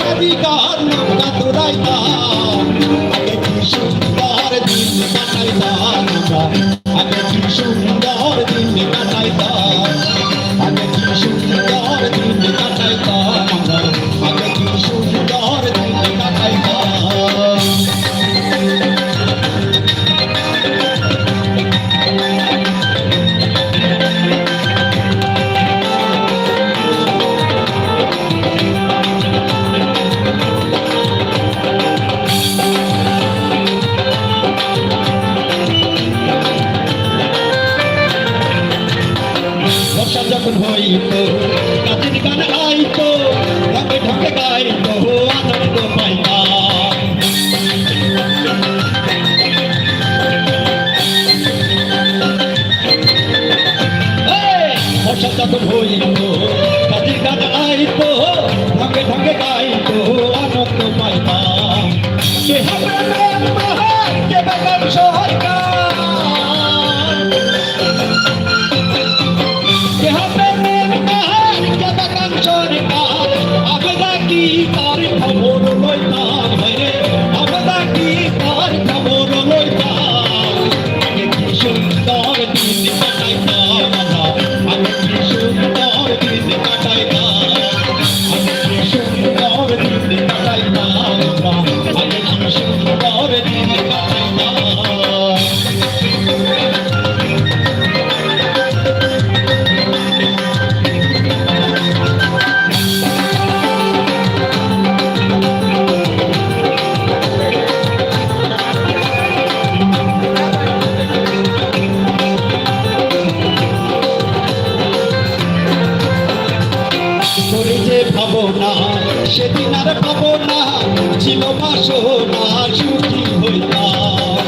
সাদিকার নৌকা তোরাইতাম আগে কি সুন্দর দিন কাটাইতাম আগে কি সুন্দর দিন কাটাইতাম আগে কি সুন্দর দিন কাটাইতাম আগে কি সুন্দর দিন কাটাইতাম যখন হইতো কাজের গান গাইতো রঙে ঢঙে গাইতো আনন্দ পাইতাম বর্ষা যখন হইতো কাজের গান গাইতো রঙে ঢঙে গাইতো আনন্দ পাইতাম কে হবে কে বাগান সরকার ভাবনা সেদিন আর ভাবনা ছিল বাসনা সুখী হইতাম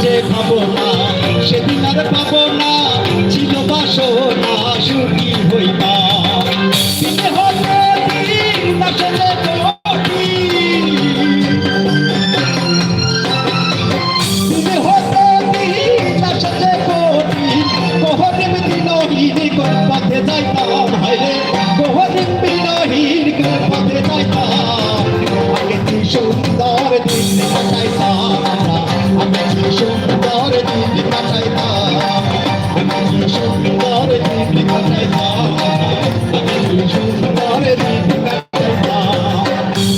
যে ভাবনা সেদিন আর ভাবনা ছিল বাসনা সুখী হইতাম পথে যাইতাম হাইরে বহুদিন বিরহীর পথে যাইতাম আগে কি সুন্দর দিন কাটাইতাম আগে কি সুন্দর দিন কাটাইতাম আগে কি সুন্দর দিন কাটাইতাম আগে কি সুন্দর দিন কাটাইতাম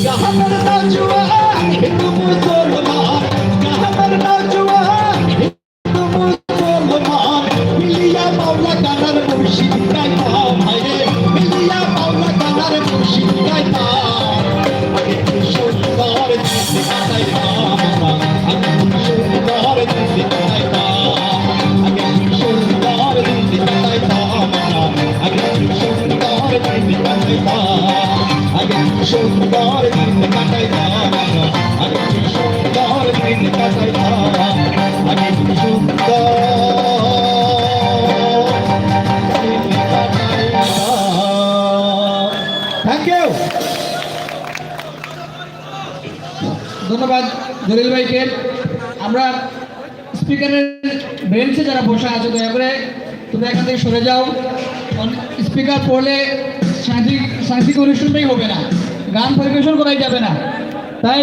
কাহার নজওয়ান হিন্দু মুসলমান কাহার নজওয়ান হিন্দু মুসলমান মিলিয়া মাওলা কানার মুর্শিদ গাইতাম হায়রে মিলিয়া মাওলা কানার মুর্শিদ গাইতাম আগে কি সুন্দর দিন কাটাইতাম আগে কি সুন্দর দিন কাটাইতাম আগে কি সুন্দর দিন কাটাইতাম আগে কি সুন্দর দিন কাটাইতাম আগে কি সুন্দর দিন কাটাইতাম আগে কি সুন্দর দিন কাটাইতাম আগে কি সুন্দর থ্যাংক ইউ ধন্যবাদ জলিল ভাইকে। আমরা স্পিকারের বেঞ্চে যারা বসে আছো দয়া করে তোমরা এখান থেকে সরে যাও। স্পিকার পড়লে সাংস্কৃতিক অনুষ্ঠানটাই হবে না, গান পরিবেশন করাই যাবে না, তাই